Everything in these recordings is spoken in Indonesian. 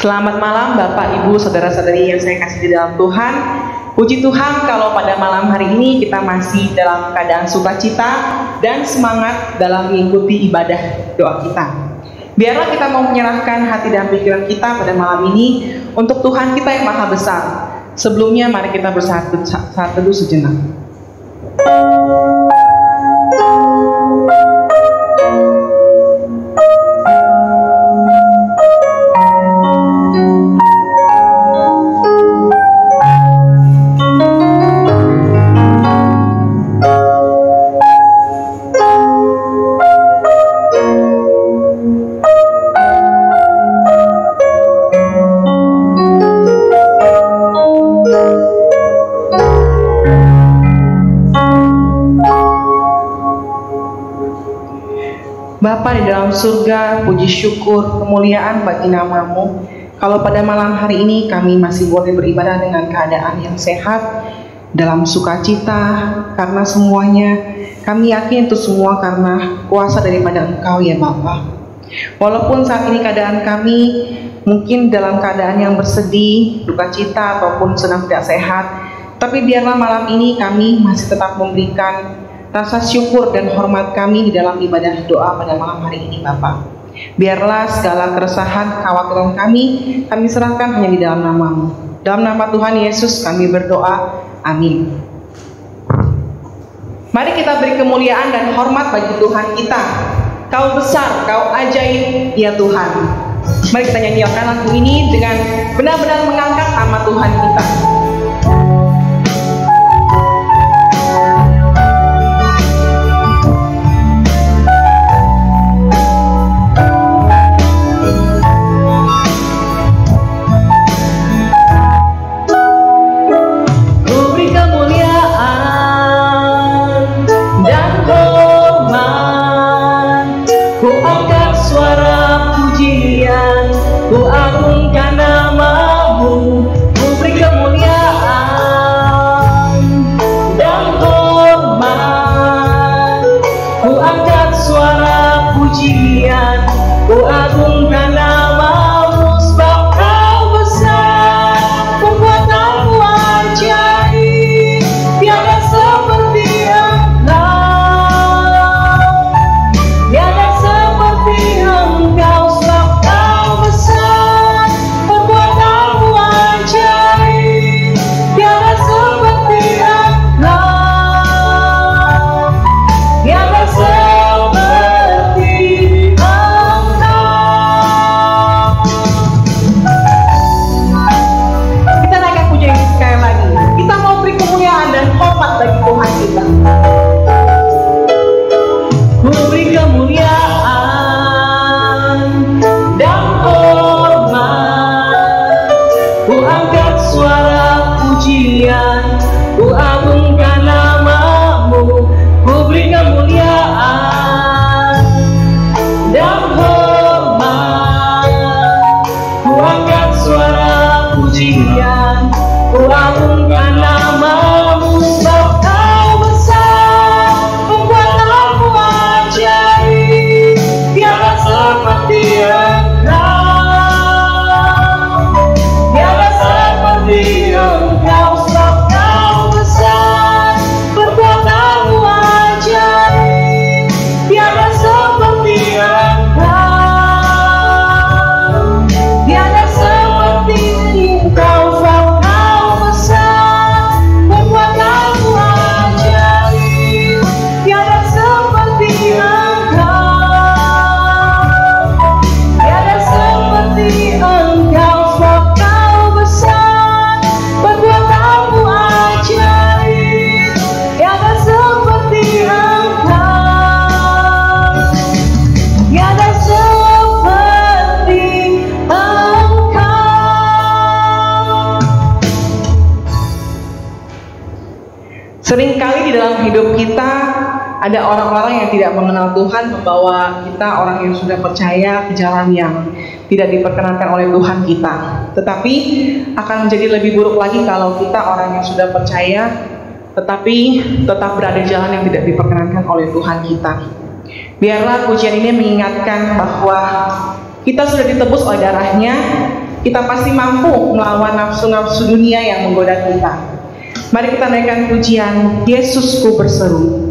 Selamat malam Bapak, Ibu, Saudara-saudari yang saya kasih di dalam Tuhan. Puji Tuhan kalau pada malam hari ini kita masih dalam keadaan sukacita dan semangat dalam mengikuti ibadah doa kita. Biarlah kita mau menyerahkan hati dan pikiran kita pada malam ini untuk Tuhan kita yang Maha Besar. Sebelumnya mari kita bersatu saat teduh sejenak. Bapa di dalam surga, puji syukur, kemuliaan bagi nama-Mu. Kalau pada malam hari ini kami masih boleh beribadah dengan keadaan yang sehat, dalam sukacita, karena semuanya kami yakin itu semua karena kuasa daripada Engkau ya Bapa. Walaupun saat ini keadaan kami mungkin dalam keadaan yang bersedih, dukacita ataupun sedang tidak sehat, tapi biarlah malam ini kami masih tetap memberikan rasa syukur dan hormat kami di dalam ibadah doa pada malam hari ini Bapa. Biarlah segala keresahan, kekhawatiran kami serahkan hanya di dalam nama-Mu. Dalam nama Tuhan Yesus kami berdoa, amin. Mari kita beri kemuliaan dan hormat bagi Tuhan kita. Kau besar, Kau ajaib, ya Tuhan. Mari kita nyanyikan lagu ini dengan benar-benar mengangkat nama Tuhan kita. Seringkali di dalam hidup kita ada orang-orang yang tidak mengenal Tuhan membawa kita orang yang sudah percaya ke jalan yang tidak diperkenankan oleh Tuhan kita. Tetapi akan menjadi lebih buruk lagi kalau kita orang yang sudah percaya tetapi tetap berada di jalan yang tidak diperkenankan oleh Tuhan kita. Biarlah pujian ini mengingatkan bahwa kita sudah ditebus oleh darahnya, kita pasti mampu melawan nafsu-nafsu dunia yang menggoda kita. Mari kita naikkan pujian Yesusku berseru.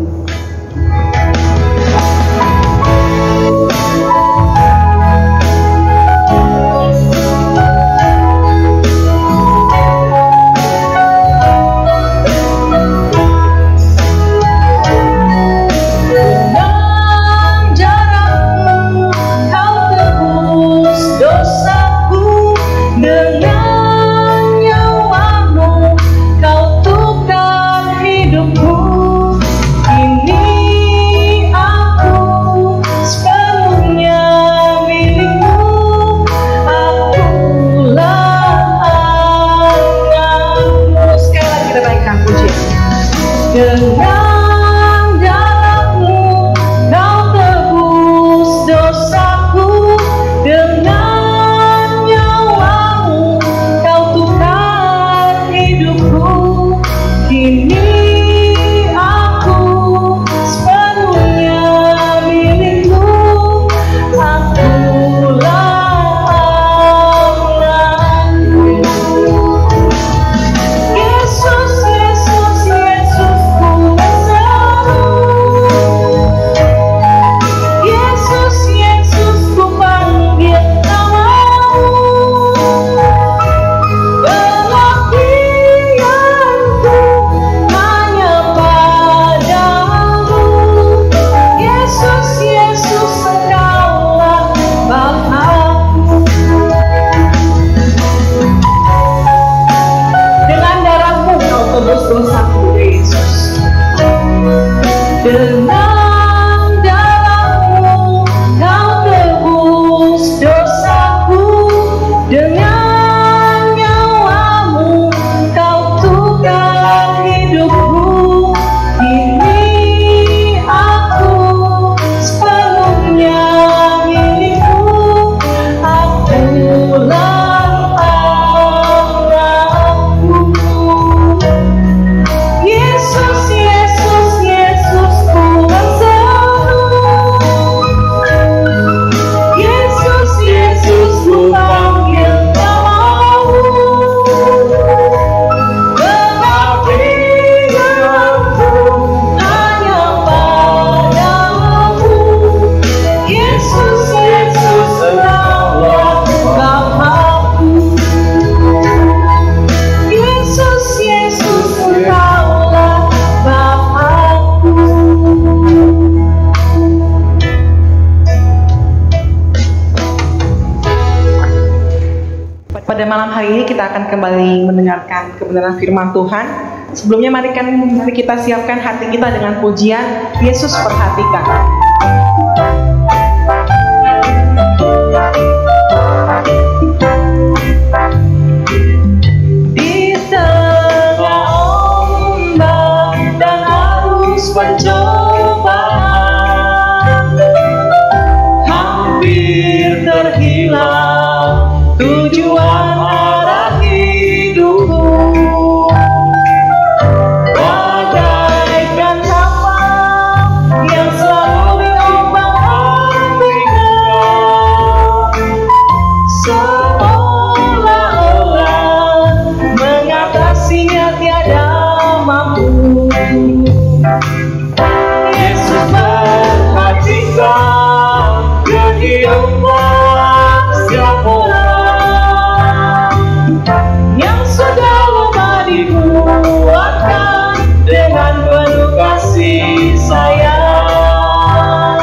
Pada malam hari ini kita akan kembali mendengarkan kebenaran firman Tuhan. Sebelumnya mari kita siapkan hati kita dengan pujian Yesus perhatikan. Di tengah ombak dan arus pencobaan, hampir terhilang tujuan arah hidupku, bagaikan kapal yang selalu diombang-ambingkan, seolah-olah mengatasinya tiada mampu. Yesus perhatikan kehidupan setiap orang yang sudah lama dikuatkan dengan penuh kasih sayang.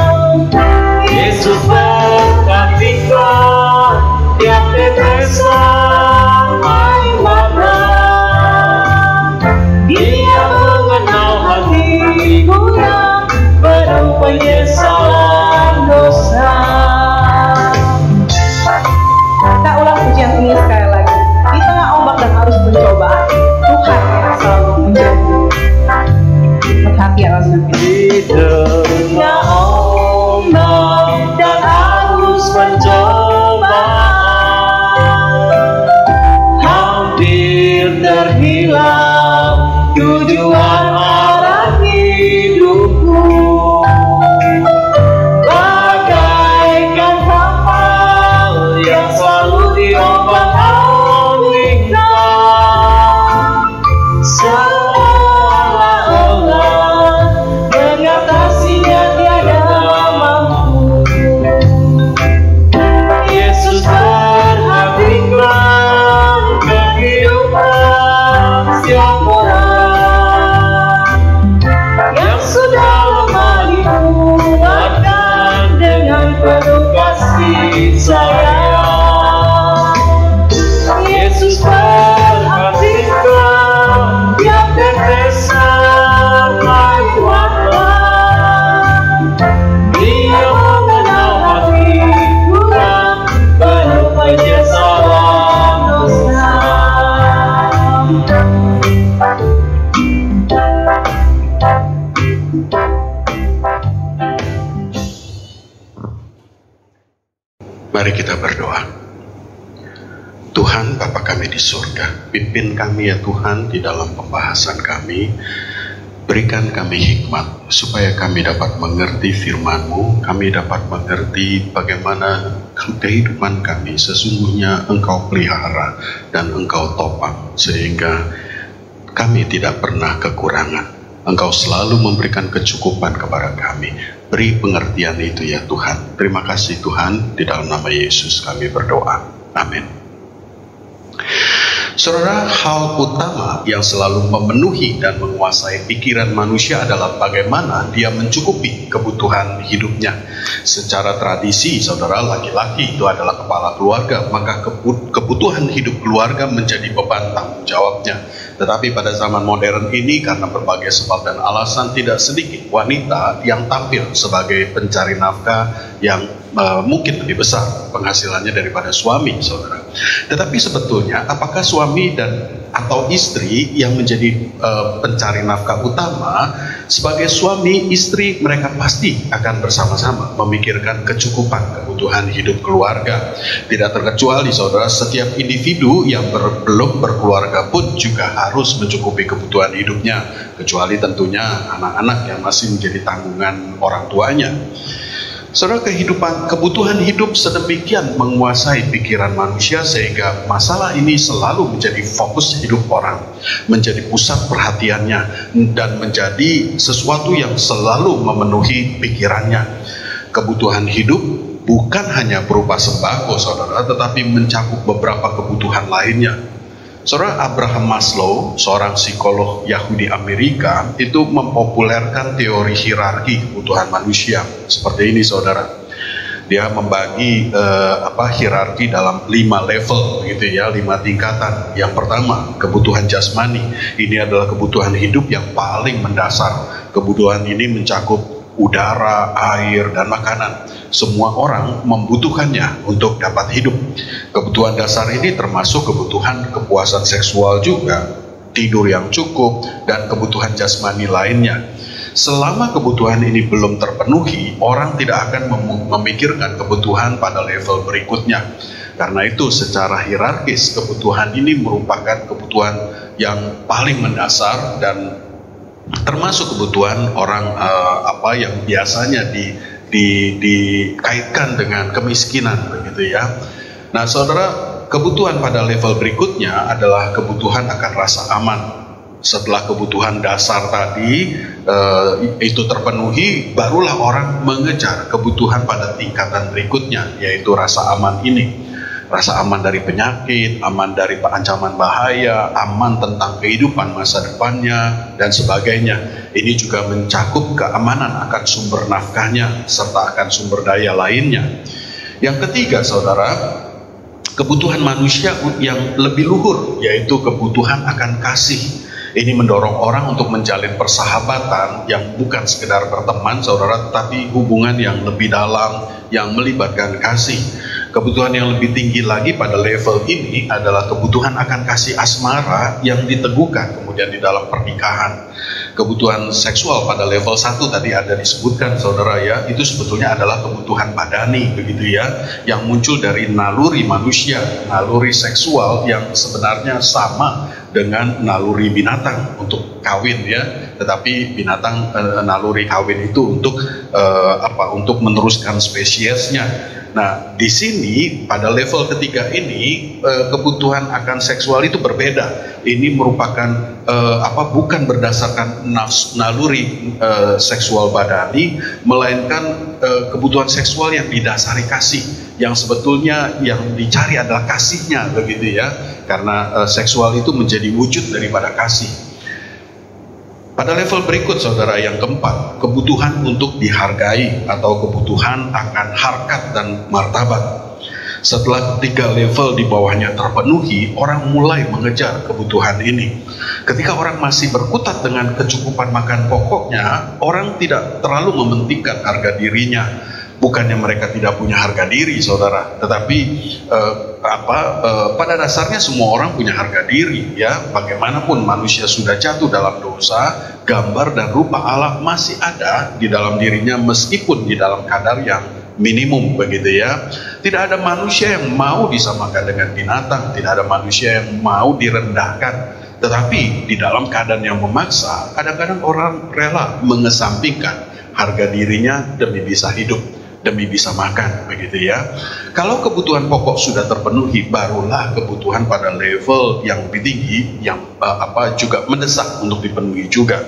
Yesus perhatikan tiap tetesan air mata. Dia mengenal hatiku yang penuh penyesalan dosa. Kita ulang pujian ini sekali lagi. Di tengah ombak dan arus pencobaan, Tuhan yang selalu menjadi perhatian rasanya. Di tengah ombak dan arus pencobaan, hampir terhilang tujuan arah hidupku, Tuhan Bapa kami di surga, pimpin kami ya Tuhan di dalam pembahasan kami. Berikan kami hikmat supaya kami dapat mengerti firman-Mu, kami dapat mengerti bagaimana kehidupan kami sesungguhnya Engkau pelihara dan Engkau topang, sehingga kami tidak pernah kekurangan. Engkau selalu memberikan kecukupan kepada kami. Beri pengertian itu ya Tuhan. Terima kasih Tuhan, di dalam nama Yesus kami berdoa. Amin. Saudara, hal utama yang selalu memenuhi dan menguasai pikiran manusia adalah bagaimana dia mencukupi kebutuhan hidupnya. Secara tradisi, saudara, laki-laki itu adalah kepala keluarga, maka kebutuhan hidup keluarga menjadi beban tanggung jawabnya. Tetapi pada zaman modern ini, karena berbagai sebab dan alasan, tidak sedikit wanita yang tampil sebagai pencari nafkah yang mungkin lebih besar penghasilannya daripada suami, saudara. Tetapi sebetulnya apakah suami atau istri yang menjadi pencari nafkah utama? Sebagai suami istri, mereka pasti akan bersama-sama memikirkan kecukupan kebutuhan hidup keluarga. Tidak terkecuali, saudara, setiap individu yang belum berkeluarga pun juga harus mencukupi kebutuhan hidupnya, kecuali tentunya anak-anak yang masih menjadi tanggungan orang tuanya. Saudara, kebutuhan hidup sedemikian menguasai pikiran manusia sehingga masalah ini selalu menjadi fokus hidup orang, menjadi pusat perhatiannya, dan menjadi sesuatu yang selalu memenuhi pikirannya. Kebutuhan hidup bukan hanya berupa sembako, saudara, tetapi mencakup beberapa kebutuhan lainnya. Saudara, Abraham Maslow, seorang psikolog Yahudi Amerika, itu mempopulerkan teori hierarki kebutuhan manusia. Seperti ini, saudara. Dia membagi hierarki dalam 5 level, gitu ya, 5 tingkatan. Yang pertama, kebutuhan jasmani. Ini adalah kebutuhan hidup yang paling mendasar. Kebutuhan ini mencakup udara, air, dan makanan. Semua orang membutuhkannya untuk dapat hidup. Kebutuhan dasar ini termasuk kebutuhan kepuasan seksual juga, tidur yang cukup, dan kebutuhan jasmani lainnya. Selama kebutuhan ini belum terpenuhi, orang tidak akan memikirkan kebutuhan pada level berikutnya. Karena itu secara hierarkis, kebutuhan ini merupakan kebutuhan yang paling mendasar dan termasuk kebutuhan orang yang biasanya dikaitkan dengan kemiskinan, begitu ya. Nah, saudara, kebutuhan pada level berikutnya adalah kebutuhan akan rasa aman. Setelah kebutuhan dasar tadi itu terpenuhi, barulah orang mengejar kebutuhan pada tingkatan berikutnya, yaitu rasa aman ini. Rasa aman dari penyakit, aman dari ancaman bahaya, aman tentang kehidupan masa depannya, dan sebagainya. Ini juga mencakup keamanan akan sumber nafkahnya, serta akan sumber daya lainnya. Yang ketiga, saudara, kebutuhan manusia yang lebih luhur, yaitu kebutuhan akan kasih. Ini mendorong orang untuk menjalin persahabatan yang bukan sekedar berteman, saudara, tetapi hubungan yang lebih dalam, yang melibatkan kasih. Kebutuhan yang lebih tinggi lagi pada level ini adalah kebutuhan akan kasih asmara yang diteguhkan kemudian di dalam pernikahan. Kebutuhan seksual pada level 1 tadi ada disebutkan, saudara ya, itu sebetulnya adalah kebutuhan badani, begitu ya, yang muncul dari naluri manusia, naluri seksual yang sebenarnya sama dengan naluri binatang untuk kawin ya, tetapi binatang naluri kawin itu untuk untuk meneruskan spesiesnya. Nah, di sini pada level ketiga ini kebutuhan akan seksual itu berbeda. Ini merupakan bukan berdasarkan naluri seksual badani, melainkan kebutuhan seksual yang didasari kasih. Yang sebetulnya yang dicari adalah kasihnya, begitu ya. Karena seksual itu menjadi wujud daripada kasih. Pada level berikut, saudara, yang keempat, kebutuhan untuk dihargai atau kebutuhan akan harkat dan martabat. Setelah 3 level di bawahnya terpenuhi, orang mulai mengejar kebutuhan ini. Ketika orang masih berkutat dengan kecukupan makan pokoknya, orang tidak terlalu mementingkan harga dirinya. Bukannya mereka tidak punya harga diri, saudara, tetapi pada dasarnya semua orang punya harga diri, ya. Bagaimanapun manusia sudah jatuh dalam dosa, gambar dan rupa Allah masih ada di dalam dirinya meskipun di dalam kadar yang minimum begitu ya. Tidak ada manusia yang mau disamakan dengan binatang, tidak ada manusia yang mau direndahkan. Tetapi di dalam keadaan yang memaksa, kadang-kadang orang rela mengesampingkan harga dirinya demi bisa hidup, demi bisa makan begitu ya. Kalau kebutuhan pokok sudah terpenuhi, barulah kebutuhan pada level yang lebih tinggi yang juga mendesak untuk dipenuhi juga.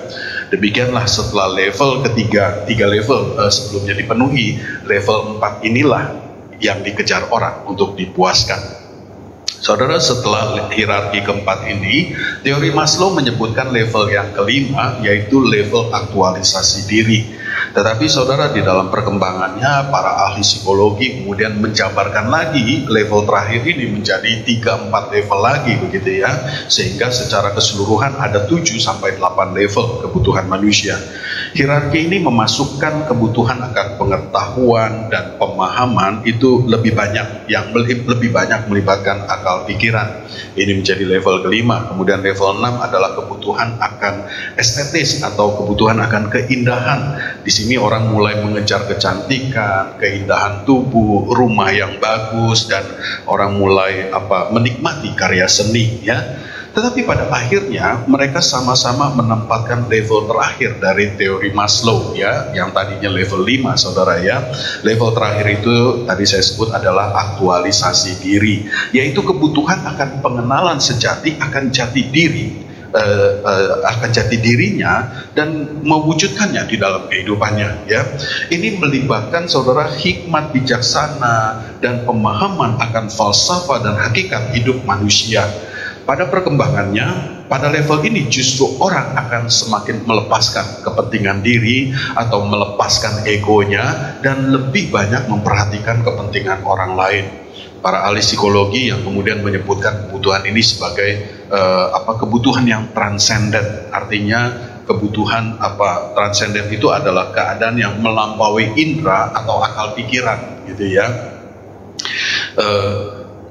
Demikianlah setelah level ketiga, 3 level sebelumnya dipenuhi, level 4 inilah yang dikejar orang untuk dipuaskan. Saudara, setelah hierarki keempat ini, teori Maslow menyebutkan level yang kelima, yaitu level aktualisasi diri. Tetapi saudara, di dalam perkembangannya, para ahli psikologi kemudian menjabarkan lagi level terakhir ini menjadi 3-4 level lagi begitu ya. Sehingga secara keseluruhan ada 7-8 level kebutuhan manusia. Hierarki ini memasukkan kebutuhan akan pengetahuan dan pemahaman itu lebih banyak, yang lebih banyak melibatkan akal pikiran. Ini menjadi level kelima. Kemudian level 6 adalah kebutuhan akan estetis atau kebutuhan akan keindahan. Di sini orang mulai mengejar kecantikan, keindahan tubuh, rumah yang bagus, dan orang mulai menikmati karya seni ya. Tetapi pada akhirnya mereka sama-sama menempatkan level terakhir dari teori Maslow ya, yang tadinya level 5 saudara ya. Level terakhir itu tadi saya sebut adalah aktualisasi diri, yaitu kebutuhan akan pengenalan sejati akan jati diri, akan jati dirinya dan mewujudkannya di dalam kehidupannya ya. Ini melibatkan saudara hikmat bijaksana dan pemahaman akan falsafah dan hakikat hidup manusia. Pada perkembangannya, pada level ini justru orang akan semakin melepaskan kepentingan diri atau melepaskan egonya dan lebih banyak memperhatikan kepentingan orang lain. Para ahli psikologi yang kemudian menyebutkan kebutuhan ini sebagai kebutuhan yang transenden. Artinya kebutuhan transenden itu adalah keadaan yang melampaui indera atau akal pikiran gitu ya.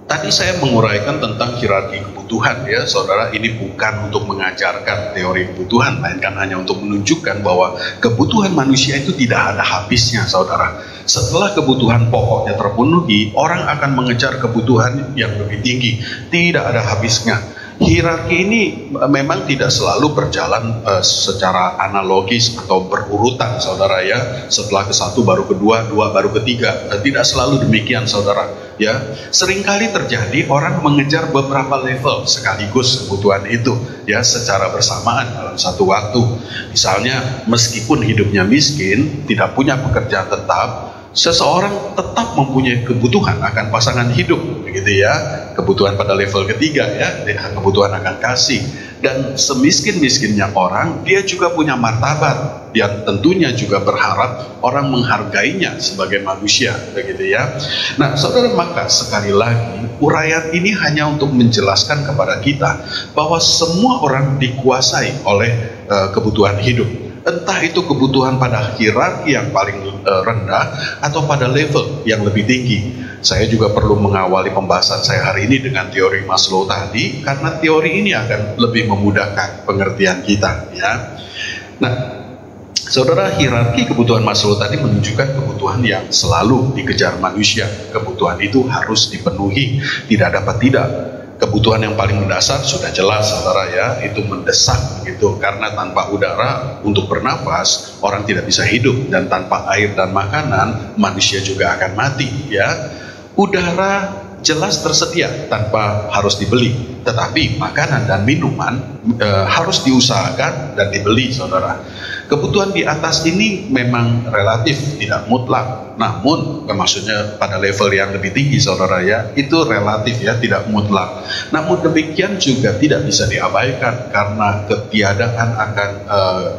Tadi saya menguraikan tentang hierarki kebutuhan ya saudara. Ini bukan untuk mengajarkan teori kebutuhan, melainkan hanya untuk menunjukkan bahwa kebutuhan manusia itu tidak ada habisnya saudara. Setelah kebutuhan pokoknya terpenuhi, orang akan mengejar kebutuhan yang lebih tinggi, tidak ada habisnya. Hierarki ini memang tidak selalu berjalan secara analogis atau berurutan saudara ya. Setelah ke satu baru kedua, dua baru ketiga. Tidak selalu demikian saudara ya. Seringkali terjadi orang mengejar beberapa level sekaligus kebutuhan itu ya, secara bersamaan dalam satu waktu. Misalnya meskipun hidupnya miskin, tidak punya pekerjaan tetap, seseorang tetap mempunyai kebutuhan akan pasangan hidup begitu ya. Kebutuhan pada level ketiga ya, kebutuhan akan kasih. Dan semiskin-miskinnya orang, dia juga punya martabat. Dia tentunya juga berharap orang menghargainya sebagai manusia begitu ya. Nah saudara, maka sekali lagi uraian ini hanya untuk menjelaskan kepada kita bahwa semua orang dikuasai oleh kebutuhan hidup. Entah itu kebutuhan pada hierarki yang paling rendah atau pada level yang lebih tinggi. Saya juga perlu mengawali pembahasan saya hari ini dengan teori Maslow tadi, karena teori ini akan lebih memudahkan pengertian kita ya. Nah saudara, hierarki kebutuhan Maslow tadi menunjukkan kebutuhan yang selalu dikejar manusia. Kebutuhan itu harus dipenuhi, tidak dapat tidak. Kebutuhan yang paling mendasar sudah jelas saudara ya, itu mendesak gitu, karena tanpa udara untuk bernafas orang tidak bisa hidup, dan tanpa air dan makanan manusia juga akan mati ya. Udara jelas tersedia tanpa harus dibeli, tetapi makanan dan minuman harus diusahakan dan dibeli saudara. Kebutuhan di atas ini memang relatif, tidak mutlak. Namun, maksudnya pada level yang lebih tinggi saudara ya, itu relatif ya, tidak mutlak. Namun demikian juga tidak bisa diabaikan, karena ketiadaan akan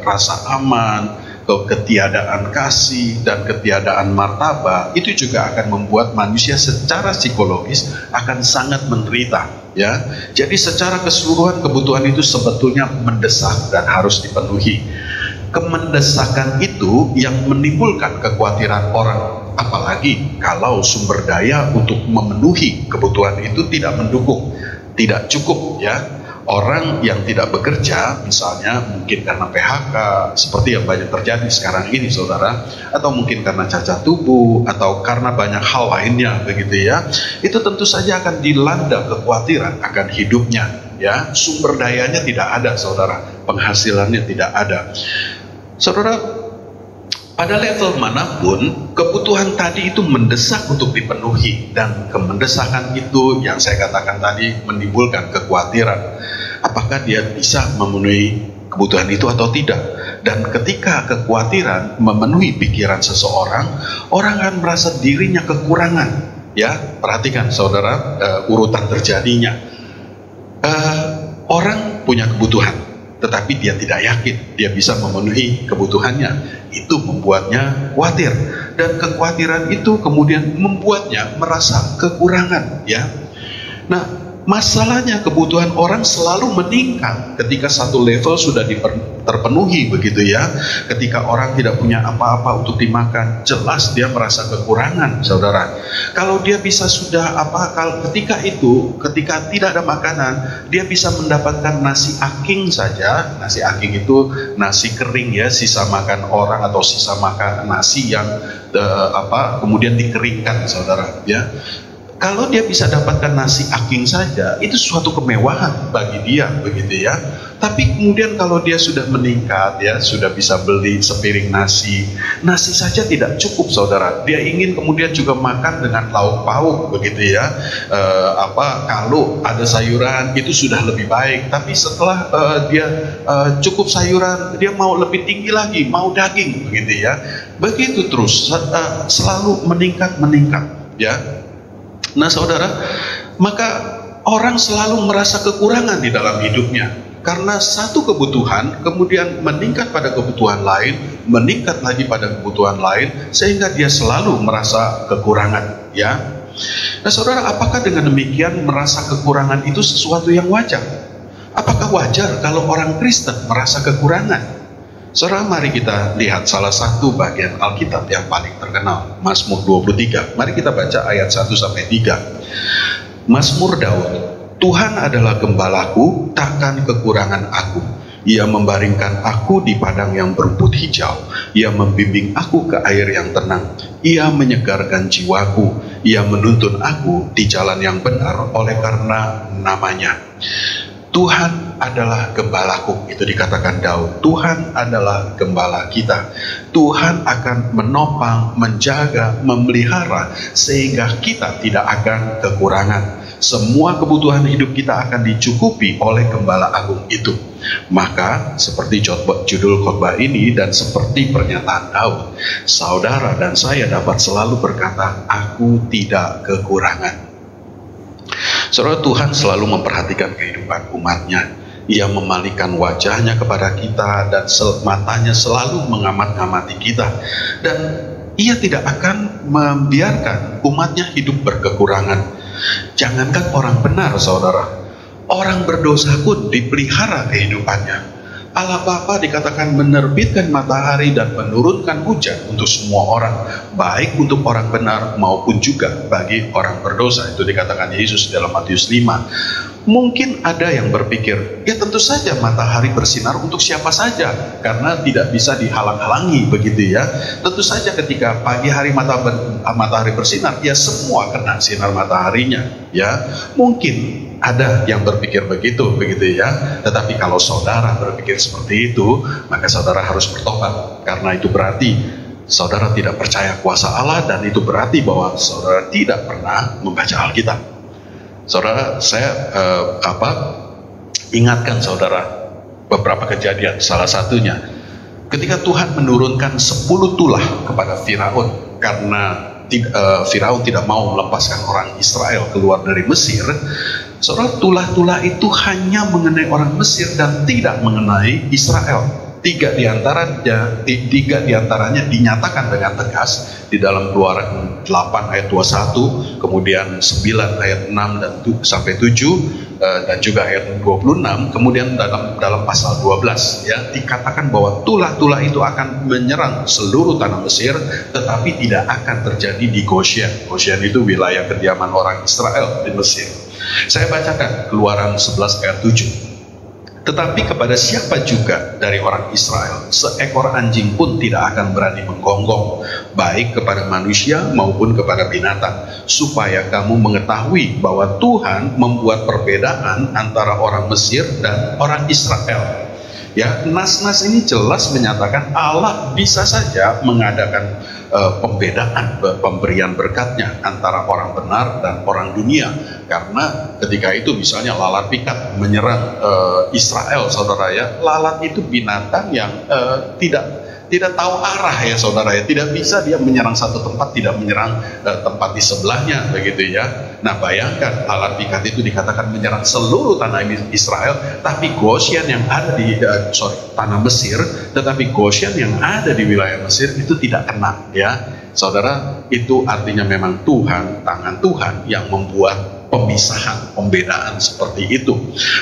rasa aman, ketiadaan kasih, dan ketiadaan martabat itu juga akan membuat manusia secara psikologis akan sangat menderita ya. Jadi secara keseluruhan kebutuhan itu sebetulnya mendesak dan harus dipenuhi. Kemendesakan itu yang menimbulkan kekhawatiran orang, apalagi kalau sumber daya untuk memenuhi kebutuhan itu tidak mendukung, tidak cukup ya. Orang yang tidak bekerja, misalnya mungkin karena PHK, seperti yang banyak terjadi sekarang ini, saudara, atau mungkin karena cacat tubuh, atau karena banyak hal lainnya, begitu ya, itu tentu saja akan dilanda kekhawatiran akan hidupnya, ya. Sumber dayanya tidak ada, saudara, penghasilannya tidak ada, saudara. Pada level manapun, kebutuhan tadi itu mendesak untuk dipenuhi, dan kemendesakan itu yang saya katakan tadi menimbulkan kekhawatiran. Apakah dia bisa memenuhi kebutuhan itu atau tidak? Dan ketika kekhawatiran memenuhi pikiran seseorang, orang akan merasa dirinya kekurangan. Ya, perhatikan saudara, urutan terjadinya. Orang punya kebutuhan, tetapi dia tidak yakin dia bisa memenuhi kebutuhannya. Itu membuatnya khawatir, dan kekhawatiran itu kemudian membuatnya merasa kekurangan, ya. Nah, masalahnya kebutuhan orang selalu meningkat ketika satu level sudah terpenuhi, begitu ya. Ketika orang tidak punya apa-apa untuk dimakan, jelas dia merasa kekurangan, saudara. Kalau dia bisa ketika tidak ada makanan, dia bisa mendapatkan nasi aking saja. Nasi aking itu nasi kering, ya, sisa makan orang atau sisa makan nasi yang kemudian dikeringkan, saudara, ya. Kalau dia bisa dapatkan nasi aking saja, itu suatu kemewahan bagi dia, begitu ya. Tapi kemudian kalau dia sudah meningkat, ya, sudah bisa beli sepiring nasi saja tidak cukup, saudara. Dia ingin kemudian juga makan dengan lauk pauk, begitu ya. Kalau ada sayuran itu sudah lebih baik. Tapi setelah dia cukup sayuran, dia mau lebih tinggi lagi, mau daging, begitu ya. Begitu terus, selalu meningkat, ya. Nah, saudara, maka orang selalu merasa kekurangan di dalam hidupnya, karena satu kebutuhan kemudian meningkat pada kebutuhan lain, meningkat lagi pada kebutuhan lain, sehingga dia selalu merasa kekurangan, ya. Nah, saudara, apakah dengan demikian merasa kekurangan itu sesuatu yang wajar? Apakah wajar kalau orang Kristen merasa kekurangan? Saudara, mari kita lihat salah satu bagian Alkitab yang paling terkenal, Mazmur 23. Mari kita baca ayat 1-3. Mazmur Daud. Tuhan adalah gembalaku, takkan kekurangan aku. Ia membaringkan aku di padang yang berumput hijau. Ia membimbing aku ke air yang tenang. Ia menyegarkan jiwaku. Ia menuntun aku di jalan yang benar oleh karena namanya. Tuhan adalah gembalaku, itu dikatakan Daud. Tuhan adalah gembala kita. Tuhan akan menopang, menjaga, memelihara, sehingga kita tidak akan kekurangan. Semua kebutuhan hidup kita akan dicukupi oleh gembala agung itu. Maka seperti judul khotbah ini dan seperti pernyataan Daud, saudara dan saya dapat selalu berkata, aku tidak kekurangan. Saudara, Tuhan selalu memperhatikan kehidupan umatnya. Ia memalingkan wajahnya kepada kita dan matanya selalu mengamat-ngamati kita. Dan ia tidak akan membiarkan umatnya hidup berkekurangan. Jangankan orang benar, saudara, orang berdosa pun dipelihara kehidupannya. Allah Bapa dikatakan menerbitkan matahari dan menurunkan hujan untuk semua orang, baik untuk orang benar maupun juga bagi orang berdosa. Itu dikatakan Yesus dalam Matius 5. Mungkin ada yang berpikir, ya tentu saja matahari bersinar untuk siapa saja, karena tidak bisa dihalang-halangi, begitu ya. Tentu saja ketika pagi hari matahari bersinar, ya semua kena sinar mataharinya, ya. Mungkin ada yang berpikir begitu ya. Tetapi kalau saudara berpikir seperti itu, maka saudara harus bertobat, karena itu berarti saudara tidak percaya kuasa Allah, dan itu berarti bahwa saudara tidak pernah membaca Alkitab. Saudara, saya ingatkan saudara beberapa kejadian. Salah satunya ketika Tuhan menurunkan 10 tulah kepada Firaun, karena Firaun tidak mau melepaskan orang Israel keluar dari Mesir. Saudara, tulah-tulah itu hanya mengenai orang Mesir dan tidak mengenai Israel. Tiga diantaranya dinyatakan dengan tegas di dalam Keluaran 8 ayat 21, kemudian 9 ayat 6 dan sampai 7, dan juga ayat 26, kemudian dalam pasal 12 ya, dikatakan bahwa tulah-tulah itu akan menyerang seluruh tanah Mesir, tetapi tidak akan terjadi di Goshen. Goshen itu wilayah kediaman orang Israel di Mesir. Saya bacakan Keluaran 11 ayat 7. Tetapi kepada siapa juga dari orang Israel, seekor anjing pun tidak akan berani menggonggong, baik kepada manusia maupun kepada binatang, supaya kamu mengetahui bahwa Tuhan membuat perbedaan antara orang Mesir dan orang Israel. Ya, nas-nas ini jelas menyatakan Allah bisa saja mengadakan pembedaan pemberian berkatnya antara orang benar dan orang dunia, karena ketika itu misalnya lalat pikat menyerang Israel, saudara ya, lalat itu binatang yang tidak tahu arah ya saudara ya, tidak bisa dia menyerang satu tempat tidak menyerang tempat di sebelahnya, begitu ya. Nah bayangkan, lalat pikat itu dikatakan menyerang seluruh tanah Israel, tapi Goshen yang ada di tanah Mesir, tetapi Goshen yang ada di wilayah Mesir itu tidak kena ya saudara. Itu artinya memang tangan Tuhan yang membuat pemisahan, pembedaan seperti itu.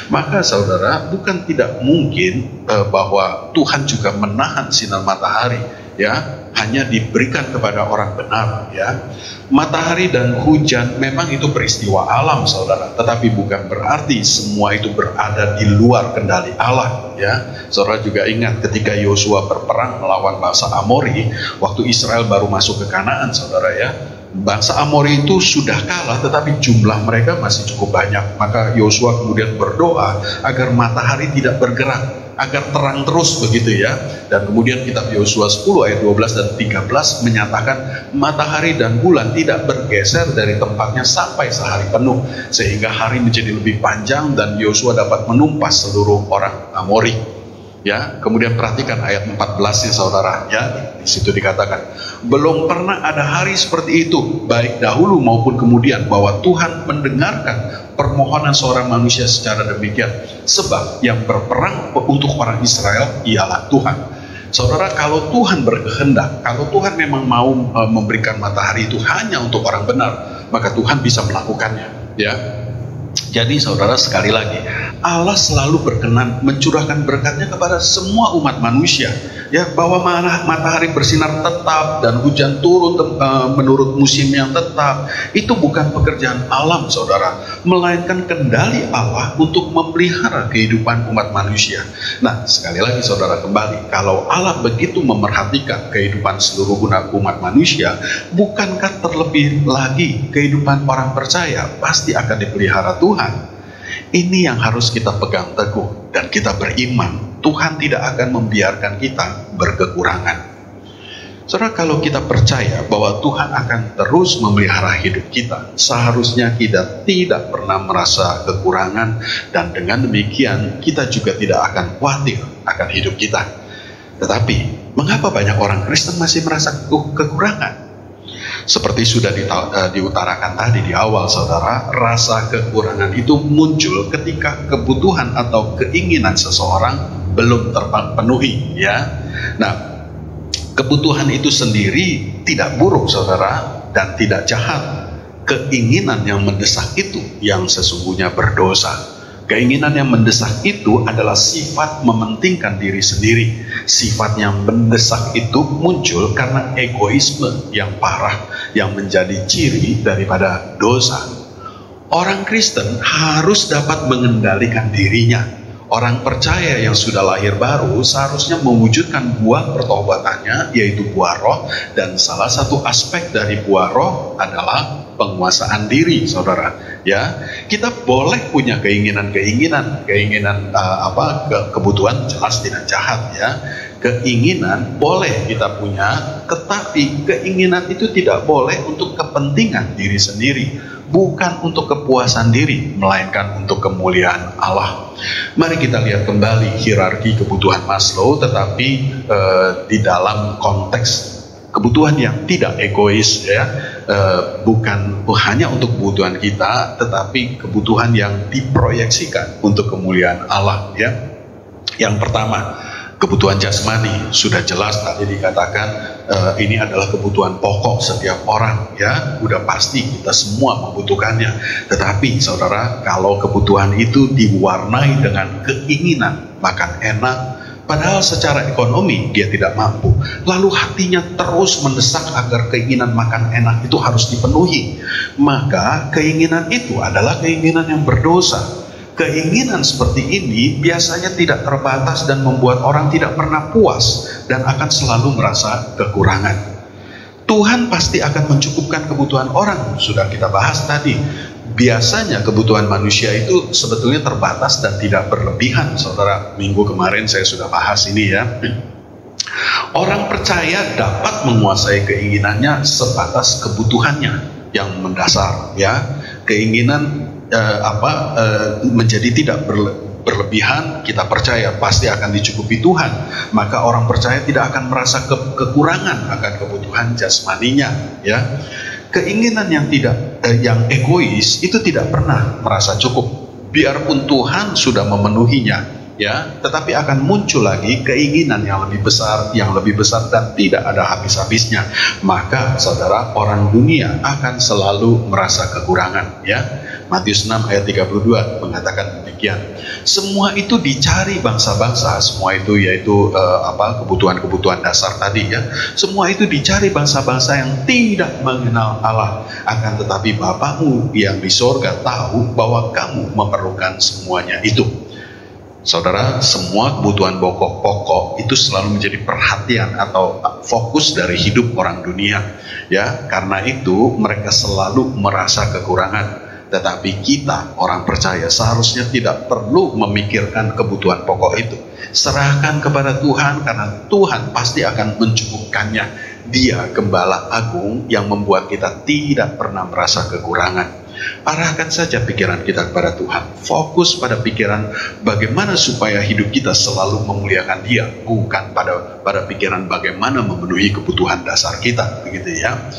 Maka saudara, bukan tidak mungkin bahwa Tuhan juga menahan sinar matahari ya, hanya diberikan kepada orang benar ya. Matahari dan hujan memang itu peristiwa alam saudara, tetapi bukan berarti semua itu berada di luar kendali Allah ya. Saudara juga ingat ketika Yosua berperang melawan bangsa Amori, waktu Israel baru masuk ke Kanaan saudara ya, bangsa Amori itu sudah kalah, tetapi jumlah mereka masih cukup banyak. Maka Yosua kemudian berdoa agar matahari tidak bergerak, agar terang terus begitu ya. Dan kemudian kitab Yosua 10 ayat 12 dan 13 menyatakan matahari dan bulan tidak bergeser dari tempatnya sampai sehari penuh, sehingga hari menjadi lebih panjang dan Yosua dapat menumpas seluruh orang Amori. Ya, kemudian perhatikan ayat 14 ya saudara ya, di situ dikatakan belum pernah ada hari seperti itu baik dahulu maupun kemudian, bahwa Tuhan mendengarkan permohonan seorang manusia secara demikian, sebab yang berperang untuk orang Israel ialah Tuhan. Saudara, kalau Tuhan berkehendak, kalau Tuhan memang mau memberikan matahari itu hanya untuk orang benar, maka Tuhan bisa melakukannya ya. Jadi saudara, sekali lagi, Allah selalu berkenan mencurahkan berkatnya kepada semua umat manusia ya, bahwa matahari bersinar tetap dan hujan turun menurut musim yang tetap. Itu bukan pekerjaan alam saudara, melainkan kendali Allah untuk memelihara kehidupan umat manusia. Nah sekali lagi saudara, kembali, kalau Allah begitu memerhatikan kehidupan seluruh umat manusia, bukankah terlebih lagi kehidupan orang percaya pasti akan dipelihara Tuhan? Ini yang harus kita pegang teguh dan kita beriman, Tuhan tidak akan membiarkan kita berkekurangan. Saudara, kalau kita percaya bahwa Tuhan akan terus memelihara hidup kita, seharusnya kita tidak pernah merasa kekurangan, dan dengan demikian kita juga tidak akan khawatir akan hidup kita. Tetapi mengapa banyak orang Kristen masih merasa kekurangan? Seperti sudah diutarakan tadi di awal saudara, rasa kekurangan itu muncul ketika kebutuhan atau keinginan seseorang belum terpenuhi ya. Nah, kebutuhan itu sendiri tidak buruk saudara, dan tidak jahat. Keinginan yang mendesak itu yang sesungguhnya berdosa. Keinginan yang mendesak itu adalah sifat mementingkan diri sendiri. Sifat yang mendesak itu muncul karena egoisme yang parah, yang menjadi ciri daripada dosa. Orang Kristen harus dapat mengendalikan dirinya. Orang percaya yang sudah lahir baru seharusnya mewujudkan buah pertobatannya, yaitu buah roh, dan salah satu aspek dari buah roh adalah penguasaan diri, saudara. Ya, kita boleh punya keinginan, kebutuhan jelas tidak jahat ya. Keinginan boleh kita punya, tetapi keinginan itu tidak boleh untuk kepentingan diri sendiri, bukan untuk kepuasan diri, melainkan untuk kemuliaan Allah. Mari kita lihat kembali hierarki kebutuhan Maslow, tetapi di dalam konteks kebutuhan yang tidak egois ya, bukan hanya untuk kebutuhan kita, tetapi kebutuhan yang diproyeksikan untuk kemuliaan Allah ya. Yang pertama, kebutuhan jasmani. Sudah jelas tadi dikatakan ini adalah kebutuhan pokok setiap orang ya, udah pasti kita semua membutuhkannya. Tetapi saudara, kalau kebutuhan itu diwarnai dengan keinginan makan enak, padahal secara ekonomi dia tidak mampu, lalu hatinya terus mendesak agar keinginan makan enak itu harus dipenuhi, maka keinginan itu adalah keinginan yang berdosa. Keinginan seperti ini biasanya tidak terbatas dan membuat orang tidak pernah puas dan akan selalu merasa kekurangan. Tuhan pasti akan mencukupkan kebutuhan orang, sudah kita bahas tadi. Biasanya kebutuhan manusia itu sebetulnya terbatas dan tidak berlebihan, saudara. Minggu kemarin saya sudah bahas ini ya. Orang percaya dapat menguasai keinginannya sebatas kebutuhannya yang mendasar, ya. Keinginan menjadi tidak berlebihan. Kita percaya pasti akan dicukupi Tuhan, maka orang percaya tidak akan merasa kekurangan akan kebutuhan jasmaninya, ya. Keinginan yang egois itu tidak pernah merasa cukup, biarpun Tuhan sudah memenuhinya, ya, tetapi akan muncul lagi keinginan yang lebih besar dan tidak ada habis-habisnya. Maka saudara, orang dunia akan selalu merasa kekurangan, ya. Matius 6 ayat 32 mengatakan demikian. Semua itu dicari bangsa-bangsa, semua itu yaitu kebutuhan-kebutuhan dasar tadi, ya. Semua itu dicari bangsa-bangsa yang tidak mengenal Allah. Akan tetapi Bapamu yang di sorga tahu bahwa kamu memerlukan semuanya itu. Saudara, semua kebutuhan pokok itu selalu menjadi perhatian atau fokus dari hidup orang dunia, ya. Karena itu mereka selalu merasa kekurangan. Tetapi kita, orang percaya, seharusnya tidak perlu memikirkan kebutuhan pokok itu. Serahkan kepada Tuhan, karena Tuhan pasti akan mencukupkannya. Dia gembala agung yang membuat kita tidak pernah merasa kekurangan. Arahkan saja pikiran kita kepada Tuhan. Fokus pada pikiran bagaimana supaya hidup kita selalu memuliakan Dia, bukan pada pikiran bagaimana memenuhi kebutuhan dasar kita, begitu ya.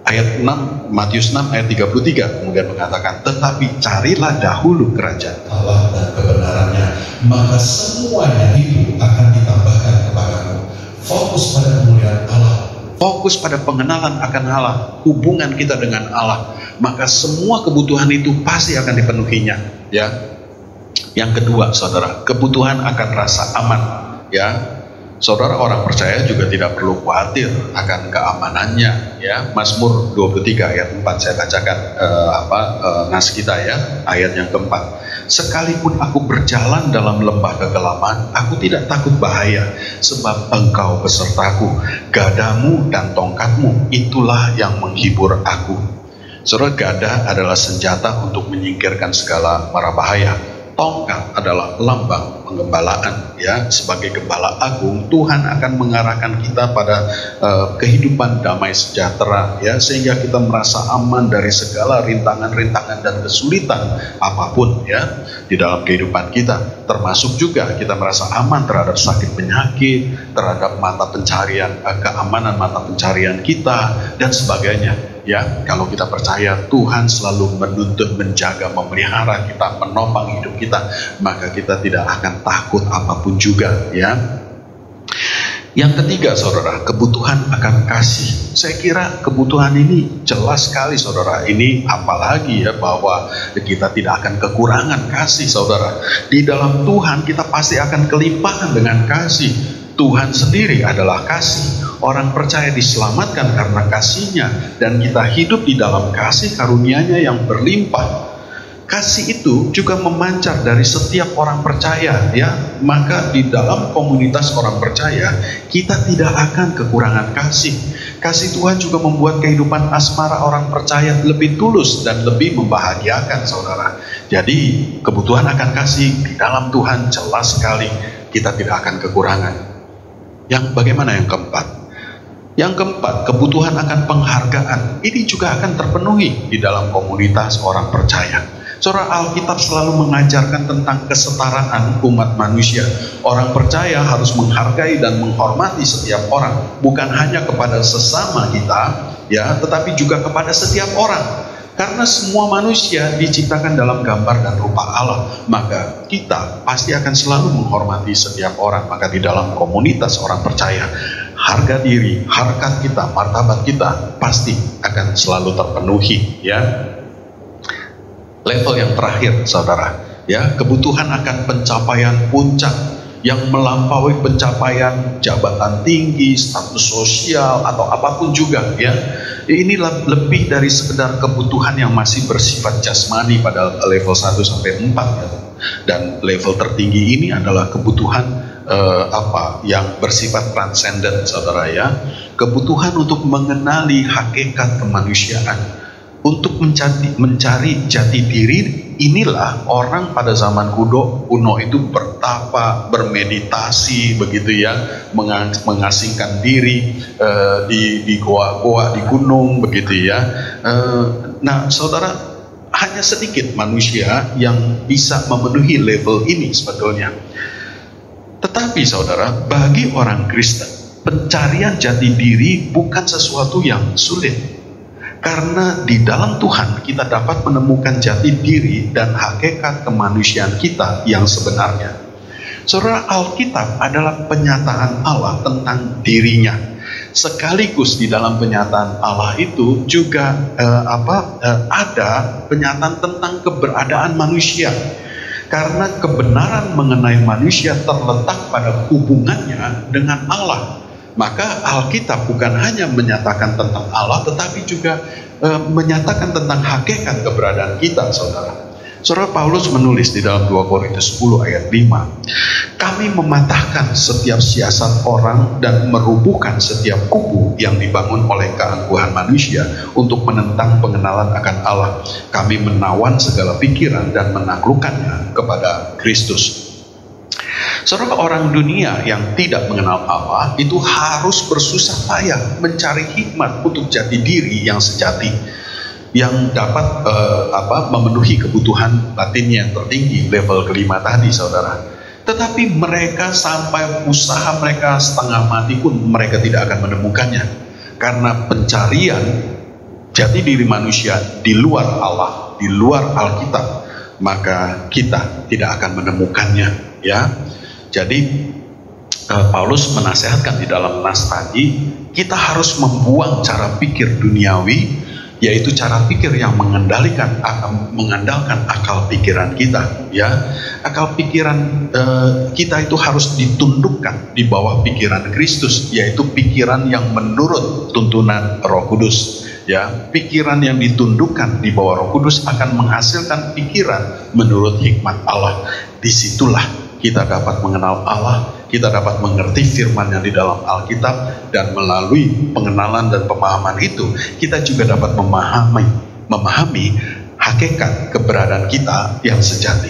Ayat 6, Matius 6 ayat 33 kemudian mengatakan, tetapi carilah dahulu kerajaan Allah dan kebenarannya, maka semuanya itu akan ditambahkan kepadamu. Fokus pada kemuliaan Allah, fokus pada pengenalan akan Allah, hubungan kita dengan Allah, maka semua kebutuhan itu pasti akan dipenuhinya, ya. Yang kedua, saudara, kebutuhan akan rasa aman, ya. Saudara, orang percaya juga tidak perlu khawatir akan keamanannya, ya. Mazmur 23 ayat 4 saya bacakan nas kita, ya, ayat yang keempat. Sekalipun aku berjalan dalam lembah kegelapan, aku tidak takut bahaya, sebab Engkau besertaku. Gadamu dan tongkatmu itulah yang menghibur aku. Saudara, gada adalah senjata untuk menyingkirkan segala mara bahaya. Tongkat adalah lambang penggembalaan, ya. Sebagai gembala agung, Tuhan akan mengarahkan kita pada kehidupan damai sejahtera, ya, sehingga kita merasa aman dari segala rintangan-rintangan dan kesulitan apapun, ya, di dalam kehidupan kita. Termasuk juga kita merasa aman terhadap sakit penyakit, terhadap mata pencarian, keamanan mata pencarian kita dan sebagainya. Ya, kalau kita percaya Tuhan selalu menuntun, menjaga, memelihara kita, menopang hidup kita, maka kita tidak akan takut apapun juga, ya. Yang ketiga, saudara, kebutuhan akan kasih. Saya kira kebutuhan ini jelas sekali, saudara. Ini apalagi, ya, bahwa kita tidak akan kekurangan kasih, saudara. Di dalam Tuhan kita pasti akan kelimpahan dengan kasih. Tuhan sendiri adalah kasih. Orang percaya diselamatkan karena kasih-Nya, dan kita hidup di dalam kasih karunia-Nya yang berlimpah. Kasih itu juga memancar dari setiap orang percaya, ya. Maka di dalam komunitas orang percaya kita tidak akan kekurangan kasih. Kasih Tuhan juga membuat kehidupan asmara orang percaya lebih tulus dan lebih membahagiakan, saudara. Jadi kebutuhan akan kasih di dalam Tuhan jelas sekali, kita tidak akan kekurangan. Yang bagaimana yang keempat? Yang keempat, kebutuhan akan penghargaan. Ini juga akan terpenuhi di dalam komunitas orang percaya. Saudara, Alkitab selalu mengajarkan tentang kesetaraan umat manusia. Orang percaya harus menghargai dan menghormati setiap orang, bukan hanya kepada sesama kita, ya, tetapi juga kepada setiap orang. Karena semua manusia diciptakan dalam gambar dan rupa Allah, maka kita pasti akan selalu menghormati setiap orang. Maka di dalam komunitas orang percaya, harga diri, harkat kita, martabat kita pasti akan selalu terpenuhi, ya. Level yang terakhir, saudara, ya, kebutuhan akan pencapaian puncak. yang melampaui pencapaian jabatan tinggi, status sosial, atau apapun juga ya. Ini lebih dari sekedar kebutuhan yang masih bersifat jasmani pada level 1 sampai 4 ya. Dan level tertinggi ini adalah kebutuhan yang bersifat transenden, saudara ya. Kebutuhan untuk mengenali hakikat kemanusiaan, untuk mencari jati diri. Inilah orang pada zaman kuno itu bertapa, bermeditasi begitu ya, mengasingkan diri di goa-goa, di gunung begitu ya. Nah saudara, hanya sedikit manusia yang bisa memenuhi level ini sebetulnya. Tetapi saudara, bagi orang Kristen, pencarian jati diri bukan sesuatu yang sulit. Karena di dalam Tuhan kita dapat menemukan jati diri dan hakikat kemanusiaan kita yang sebenarnya. Saudara, Alkitab adalah penyataan Allah tentang dirinya. Sekaligus di dalam penyataan Allah itu juga ada penyataan tentang keberadaan manusia. Karena kebenaran mengenai manusia terletak pada hubungannya dengan Allah. Maka Alkitab bukan hanya menyatakan tentang Allah, tetapi juga menyatakan tentang hakikat keberadaan kita, saudara. Saudara, Paulus menulis di dalam 2 Korintus 10 ayat 5, kami mematahkan setiap siasat orang dan merubuhkan setiap kubu yang dibangun oleh keangkuhan manusia untuk menentang pengenalan akan Allah. Kami menawan segala pikiran dan menaklukkannya kepada Kristus. Saudara, orang dunia yang tidak mengenal Allah itu harus bersusah payah mencari hikmat untuk jati diri yang sejati, yang dapat memenuhi kebutuhan batinnya yang tertinggi, level kelima tadi, saudara. Tetapi mereka sampai usaha mereka setengah mati pun mereka tidak akan menemukannya, karena pencarian jati diri manusia di luar Allah, di luar Alkitab, maka kita tidak akan menemukannya, ya. Jadi Paulus menasehatkan di dalam nas tadi, kita harus membuang cara pikir duniawi, yaitu cara pikir yang mengandalkan akal pikiran kita, ya. Akal pikiran kita itu harus ditundukkan di bawah pikiran Kristus, yaitu pikiran yang menurut tuntunan Roh Kudus, ya. Pikiran yang ditundukkan di bawah Roh Kudus akan menghasilkan pikiran menurut hikmat Allah. Disitulah kita dapat mengenal Allah, kita dapat mengerti firman yang di dalam Alkitab, dan melalui pengenalan dan pemahaman itu, kita juga dapat memahami hakikat keberadaan kita yang sejati.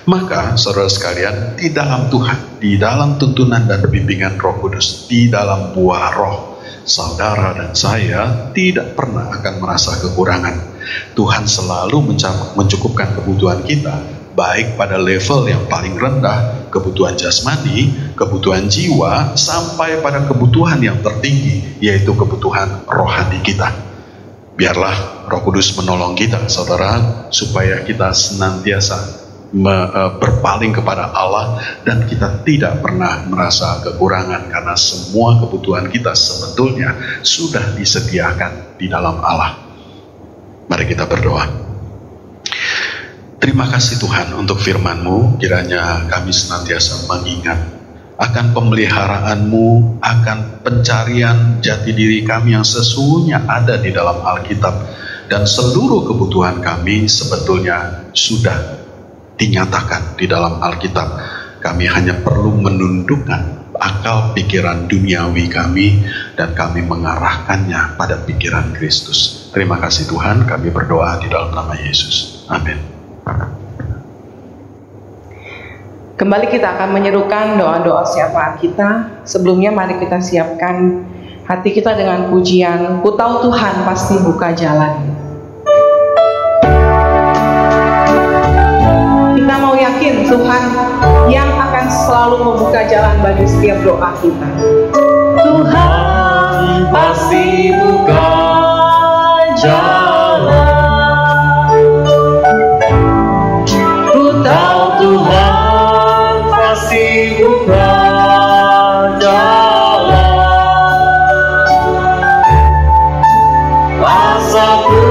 Maka, saudara sekalian, di dalam Tuhan, di dalam tuntunan dan bimbingan Roh Kudus, di dalam buah Roh, saudara dan saya tidak pernah akan merasa kekurangan. Tuhan selalu mencukupkan kebutuhan kita, baik pada level yang paling rendah, kebutuhan jasmani, kebutuhan jiwa, sampai pada kebutuhan yang tertinggi, yaitu kebutuhan rohani kita. Biarlah Roh Kudus menolong kita, saudara, supaya kita senantiasa berpaling kepada Allah, dan kita tidak pernah merasa kekurangan, karena semua kebutuhan kita sebetulnya sudah disediakan di dalam Allah. Mari kita berdoa. Terima kasih Tuhan untuk firman-Mu. Kiranya kami senantiasa mengingat akan pemeliharaanmu, akan pencarian jati diri kami yang sesungguhnya ada di dalam Alkitab, dan seluruh kebutuhan kami sebetulnya sudah dinyatakan di dalam Alkitab. Kami hanya perlu menundukkan akal pikiran duniawi kami, dan kami mengarahkannya pada pikiran Kristus. Terima kasih Tuhan, kami berdoa di dalam nama Yesus. Amin. Kembali kita akan menyerukan doa-doa syafaat kita. Sebelumnya mari kita siapkan hati kita dengan pujian, ku tahu Tuhan pasti buka jalan. Kita mau yakin Tuhan yang akan selalu membuka jalan bagi setiap doa kita. Tuhan pasti buka jalan. Ku tahu Tuhan pasti buka jalan. Rasaku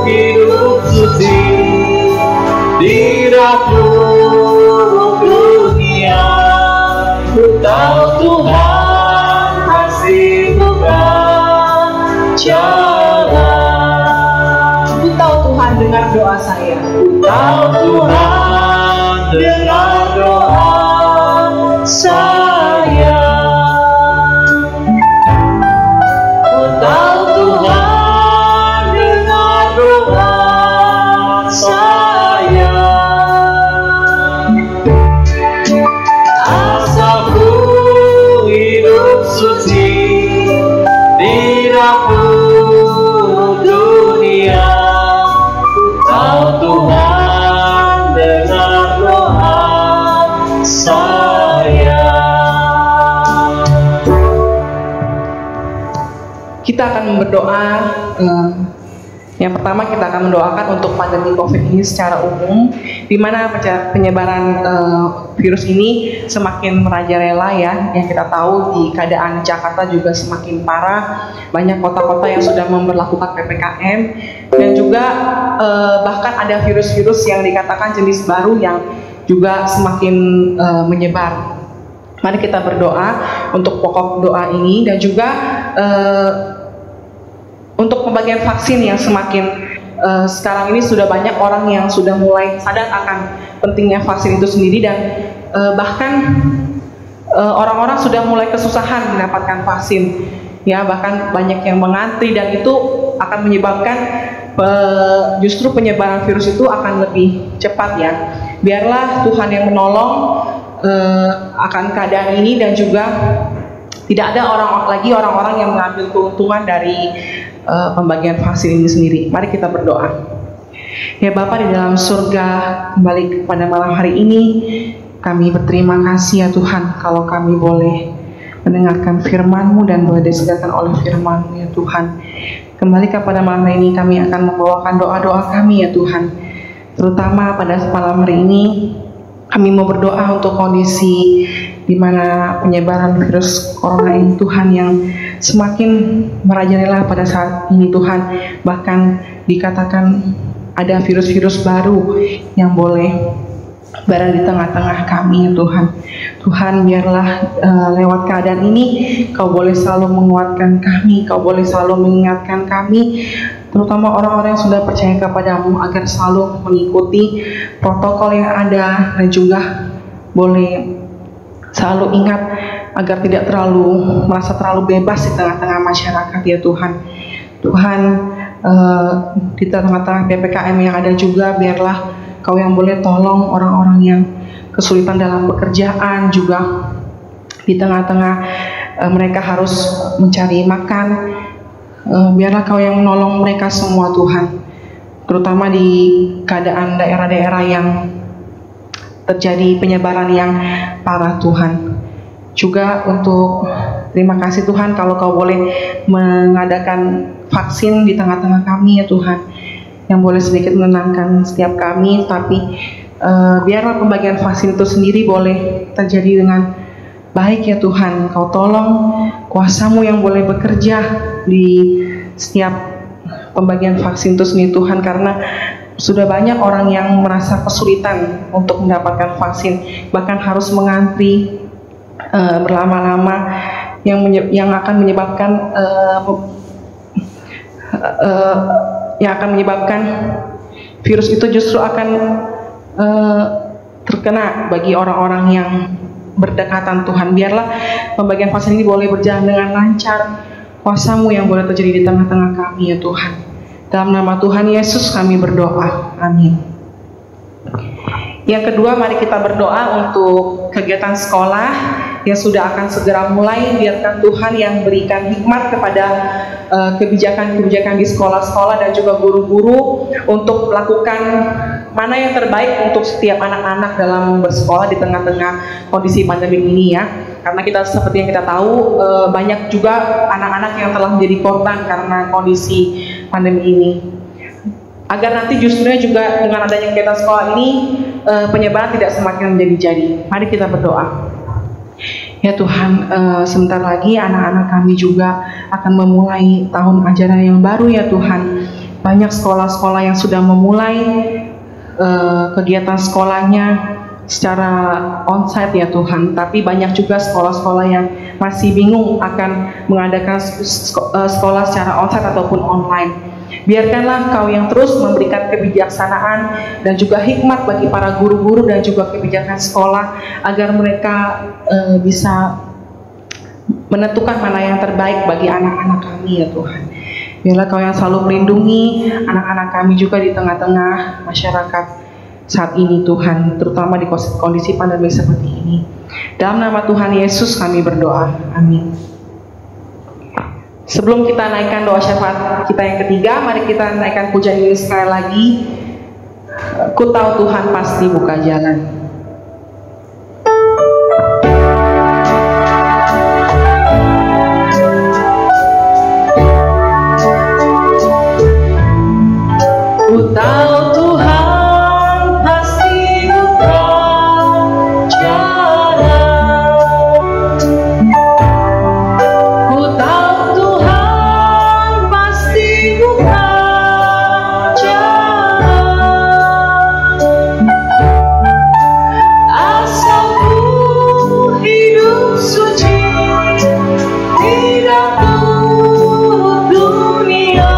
hidup suci di dapur dunia. tahu Tuhan dengar doa saya. Ku tahu Tuhan dengar doa saya. Asalku hidup suci di dapur dunia, ku tahu Tuhan dengar doa saya. Kita akan berdoa. Yang pertama kita akan mendoakan untuk pandemi COVID ini secara umum, di mana penyebaran virus ini semakin merajalela ya. Yang kita tahu di keadaan Jakarta juga semakin parah, banyak kota-kota yang sudah memberlakukan PPKM, dan juga bahkan ada virus-virus yang dikatakan jenis baru yang juga semakin menyebar. Mari kita berdoa untuk pokok doa ini, dan juga untuk pembagian vaksin yang semakin sekarang ini sudah banyak orang yang sudah mulai sadar akan pentingnya vaksin itu sendiri, dan bahkan orang-orang sudah mulai kesusahan mendapatkan vaksin ya, bahkan banyak yang mengantri, dan itu akan menyebabkan justru penyebaran virus itu akan lebih cepat ya. Biarlah Tuhan yang menolong akan keadaan ini, dan juga tidak ada orang-orang yang mengambil keuntungan dari pembagian vaksin ini sendiri. Mari kita berdoa. Ya Bapa di dalam surga, kembali pada malam hari ini kami berterima kasih ya Tuhan, kalau kami boleh mendengarkan firman-Mu dan boleh disegarkan oleh firman-Mu ya Tuhan. Kembali kepada malam hari ini kami akan membawakan doa-doa kami ya Tuhan. Terutama pada malam hari ini kami mau berdoa untuk kondisi di mana penyebaran virus corona ini Tuhan yang semakin merajalela pada saat ini Tuhan. Bahkan dikatakan ada virus-virus baru yang boleh berada di tengah-tengah kami ya Tuhan. Tuhan biarlah lewat keadaan ini Kau boleh selalu menguatkan kami, Kau boleh selalu mengingatkan kami, terutama orang-orang yang sudah percaya kepadamu, agar selalu mengikuti protokol yang ada, dan juga boleh selalu ingat agar tidak merasa terlalu bebas di tengah-tengah masyarakat ya Tuhan. Tuhan, di tengah-tengah PPKM yang ada juga, biarlah Kau yang boleh tolong orang-orang yang kesulitan dalam pekerjaan, juga di tengah-tengah mereka harus mencari makan. Biarlah Kau yang menolong mereka semua Tuhan, terutama di keadaan daerah-daerah yang terjadi penyebaran yang parah Tuhan. Juga untuk terima kasih Tuhan kalau Kau boleh mengadakan vaksin di tengah-tengah kami ya Tuhan, yang boleh sedikit menenangkan setiap kami. Tapi biarlah pembagian vaksin itu sendiri boleh terjadi dengan baik ya Tuhan. Kau tolong kuasa-Mu yang boleh bekerja di setiap pembagian vaksin itu sendiri Tuhan, karena sudah banyak orang yang merasa kesulitan untuk mendapatkan vaksin, bahkan harus mengantri berlama-lama, yang akan menyebabkan virus itu justru akan terkena bagi orang-orang yang berdekatan Tuhan. Biarlah pembagian vaksin ini boleh berjalan dengan lancar, kuasa-Mu yang boleh terjadi di tengah-tengah kami ya Tuhan. Dalam nama Tuhan Yesus kami berdoa, amin. Yang kedua, mari kita berdoa untuk kegiatan sekolah yang sudah akan segera mulai. Biarkan Tuhan yang berikan hikmat kepada kebijakan-kebijakan di sekolah-sekolah dan juga guru-guru untuk melakukan mana yang terbaik untuk setiap anak-anak dalam bersekolah di tengah-tengah kondisi pandemi ini ya. Karena kita seperti yang kita tahu, banyak juga anak-anak yang telah menjadi korban karena kondisi pandemi ini. Agar nanti justru juga dengan adanya kegiatan sekolah ini, penyebaran tidak semakin menjadi-jadi. Mari kita berdoa. Ya Tuhan, sebentar lagi anak-anak kami juga akan memulai tahun ajaran yang baru ya Tuhan. Banyak sekolah-sekolah yang sudah memulai kegiatan sekolahnya secara onsite ya Tuhan, tapi banyak juga sekolah-sekolah yang masih bingung akan mengadakan sekolah secara onsite ataupun online. Biarkanlah Engkau yang terus memberikan kebijaksanaan dan juga hikmat bagi para guru-guru dan juga kebijakan sekolah, agar mereka bisa menentukan mana yang terbaik bagi anak-anak kami ya Tuhan. Biarlah Kau yang selalu melindungi anak-anak kami juga di tengah-tengah masyarakat saat ini Tuhan, terutama di kondisi pandemi seperti ini. Dalam nama Tuhan Yesus kami berdoa, amin. Sebelum kita naikkan doa syafaat kita yang ketiga, mari kita naikkan pujian ini sekali lagi. Ku tahu Tuhan pasti buka jalan. Ku tahu Tuhan pasti buka jalan. Ku tahu Tuhan pasti buka jalan. Asal ku hidup suci, tidak turut dunia.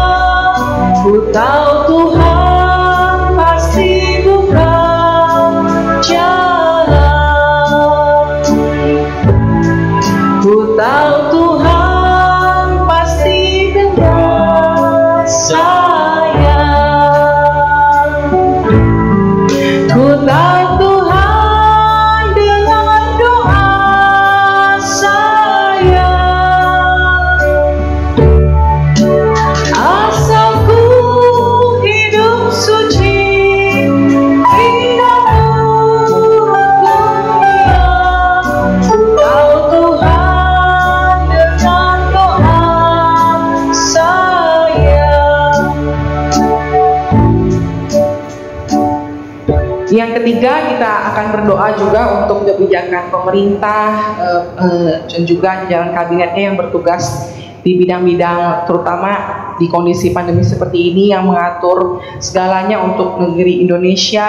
Ku tahu Tuhan pasti buka jalan. Ku tahu Tuhan pasti dengan sayang. Ku tahu Tuhan dengan doa sayang. Asal ku hidup suci, tidak turut dunia. Ku tahu Tuhan dengan doa sayang. Yang ketiga, kita akan berdoa juga untuk kebijakan pemerintah dan juga jajaran kabinetnya yang bertugas di bidang-bidang, terutama di kondisi pandemi seperti ini, yang mengatur segalanya untuk negeri Indonesia,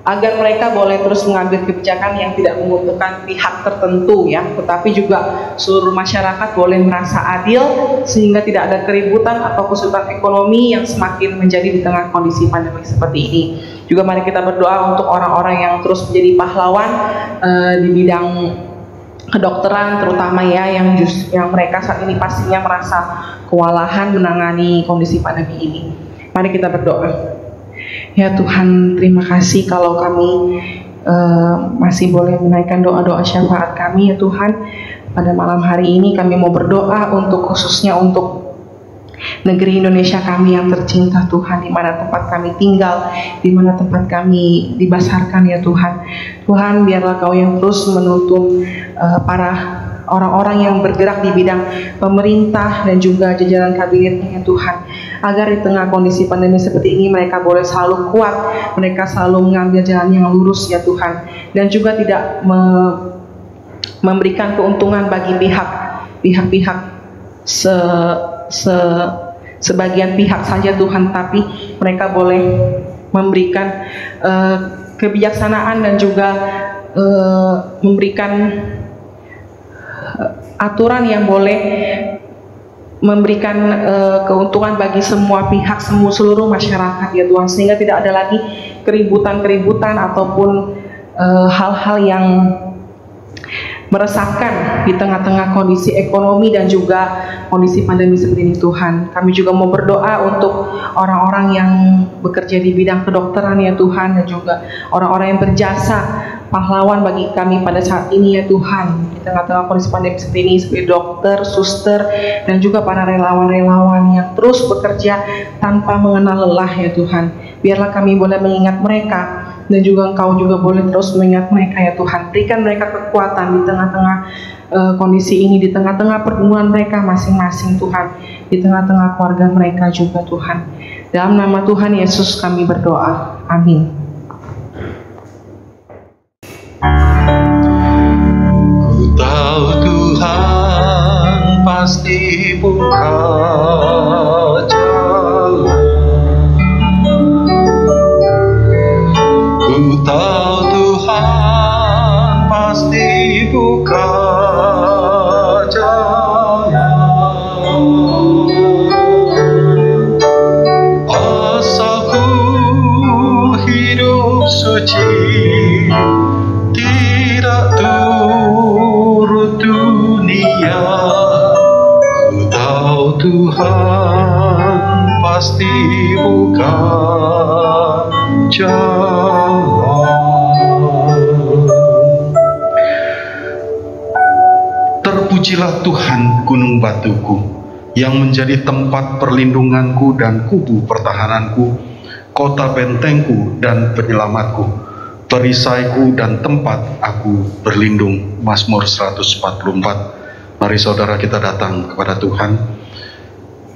agar mereka boleh terus mengambil kebijakan yang tidak menguntungkan pihak tertentu ya, tetapi juga seluruh masyarakat boleh merasa adil sehingga tidak ada keributan atau kesulitan ekonomi yang semakin menjadi di tengah kondisi pandemi seperti ini. Juga mari kita berdoa untuk orang-orang yang terus menjadi pahlawan di bidang kedokteran terutama ya, yang mereka saat ini pastinya merasa kewalahan menangani kondisi pandemi ini. Mari kita berdoa. Ya Tuhan, terima kasih kalau kami masih boleh menaikkan doa-doa syafaat kami ya Tuhan. Pada malam hari ini kami mau berdoa untuk khususnya untuk negeri Indonesia kami yang tercinta Tuhan, di mana tempat kami tinggal, di mana tempat kami dibesarkan ya Tuhan. Tuhan, biarlah Kau yang terus menuntun para orang-orang yang bergerak di bidang pemerintah dan juga jajaran kabinetnya ya Tuhan, agar di tengah kondisi pandemi seperti ini mereka boleh selalu kuat, mereka selalu mengambil jalan yang lurus ya Tuhan, dan juga tidak memberikan keuntungan bagi pihak-pihak sebagian pihak saja Tuhan, tapi mereka boleh memberikan kebijaksanaan dan juga memberikan aturan yang boleh memberikan keuntungan bagi semua pihak, seluruh masyarakat ya Tuhan, sehingga tidak ada lagi keributan-keributan ataupun hal-hal yang meresahkan di tengah-tengah kondisi ekonomi dan juga kondisi pandemi seperti ini Tuhan. Kami juga mau berdoa untuk orang-orang yang bekerja di bidang kedokteran ya Tuhan, dan juga orang-orang yang berjasa pahlawan bagi kami pada saat ini ya Tuhan, di tengah-tengah kondisi pandemi seperti ini, seperti dokter, suster, dan juga para relawan-relawan yang terus bekerja tanpa mengenal lelah ya Tuhan. Biarlah kami boleh mengingat mereka, dan juga Engkau juga boleh terus mengingat mereka ya Tuhan. Berikan mereka kekuatan di tengah-tengah kondisi ini, di tengah-tengah pergumulan mereka masing-masing Tuhan, di tengah-tengah keluarga mereka juga Tuhan. Dalam nama Tuhan Yesus kami berdoa, amin. Ku tahu Tuhan pasti buka jalan. Ku tahu Tuhan pasti buka jalan. suci, tidak turut dunia. Ku tahu Tuhan pasti buka jalan. Terpujilah Tuhan gunung batuku, yang menjadi tempat perlindunganku dan kubu pertahananku, kota bentengku dan penyelamatku, perisaiku dan tempat aku berlindung. Mazmur 144. Mari saudara kita datang kepada Tuhan.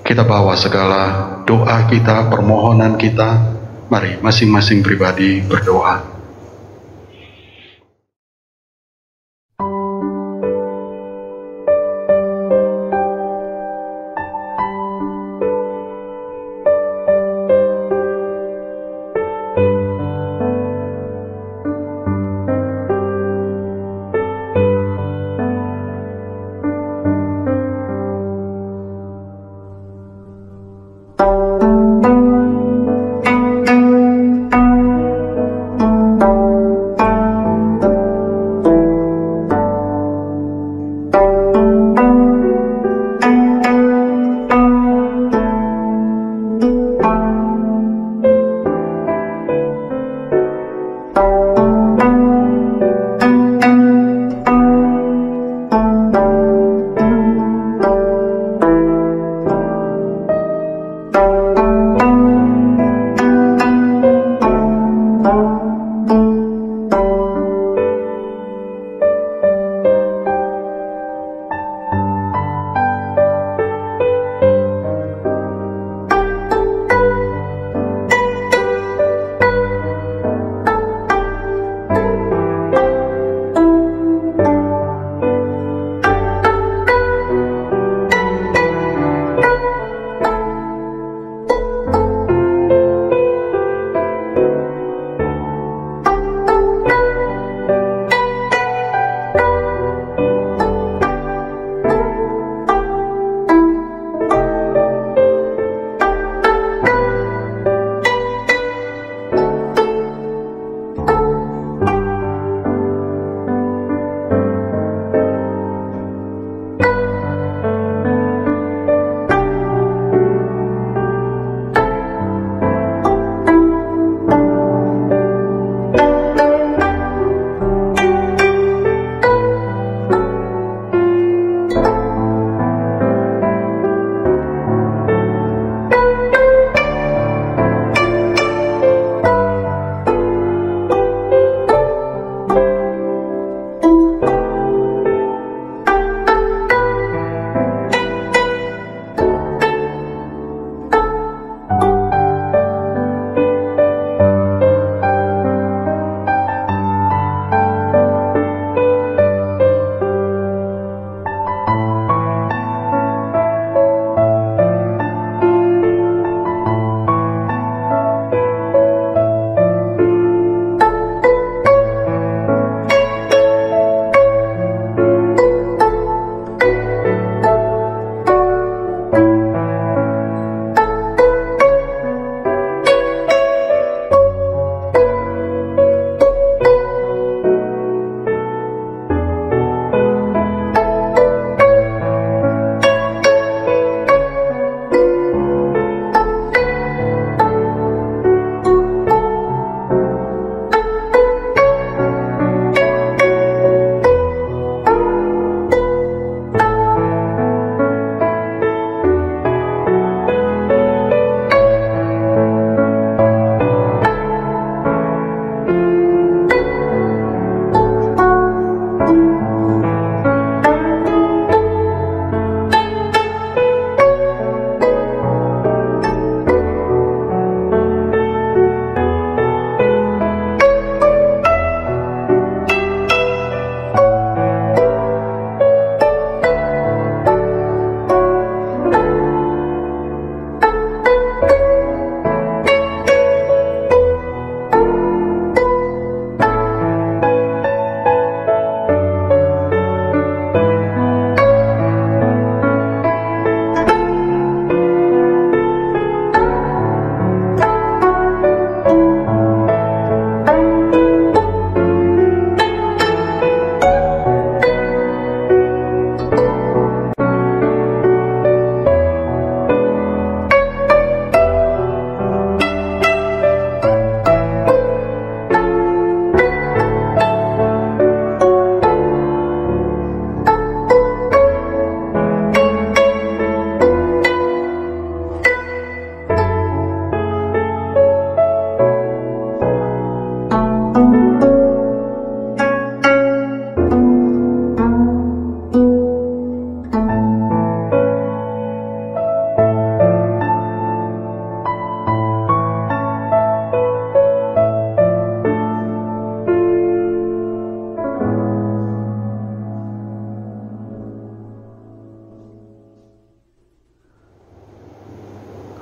Kita bawa segala doa kita, permohonan kita. Mari masing-masing pribadi berdoa.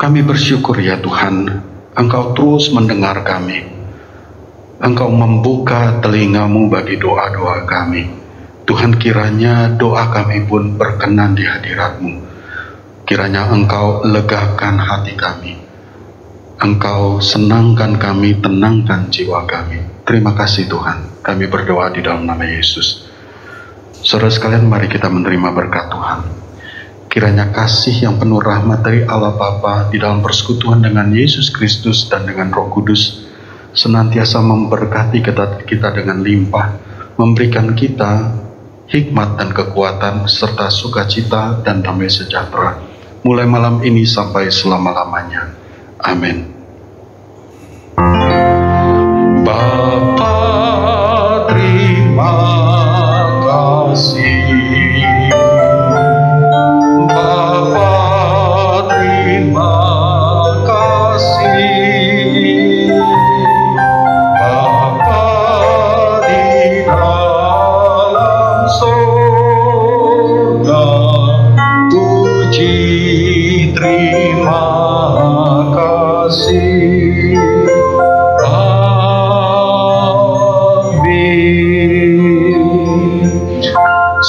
Kami bersyukur ya Tuhan, Engkau terus mendengar kami. Engkau membuka telingamu bagi doa-doa kami. Tuhan, kiranya doa kami pun berkenan di hadirat-Mu. Kiranya Engkau legakan hati kami. Engkau senangkan kami, tenangkan jiwa kami. Terima kasih Tuhan. Kami berdoa di dalam nama Yesus. Saudara sekalian, mari kita menerima berkat Tuhan. Kiranya kasih yang penuh rahmat dari Allah Bapa di dalam persekutuan dengan Yesus Kristus dan dengan Roh Kudus senantiasa memberkati kita dengan limpah, memberikan kita hikmat dan kekuatan serta sukacita dan damai sejahtera mulai malam ini sampai selama-lamanya. Amin. Bapa, terima kasih.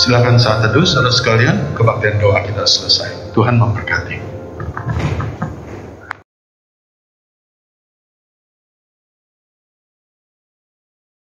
Silakan saat teduh, saudara sekalian, kebaktian doa kita selesai. Tuhan memberkati.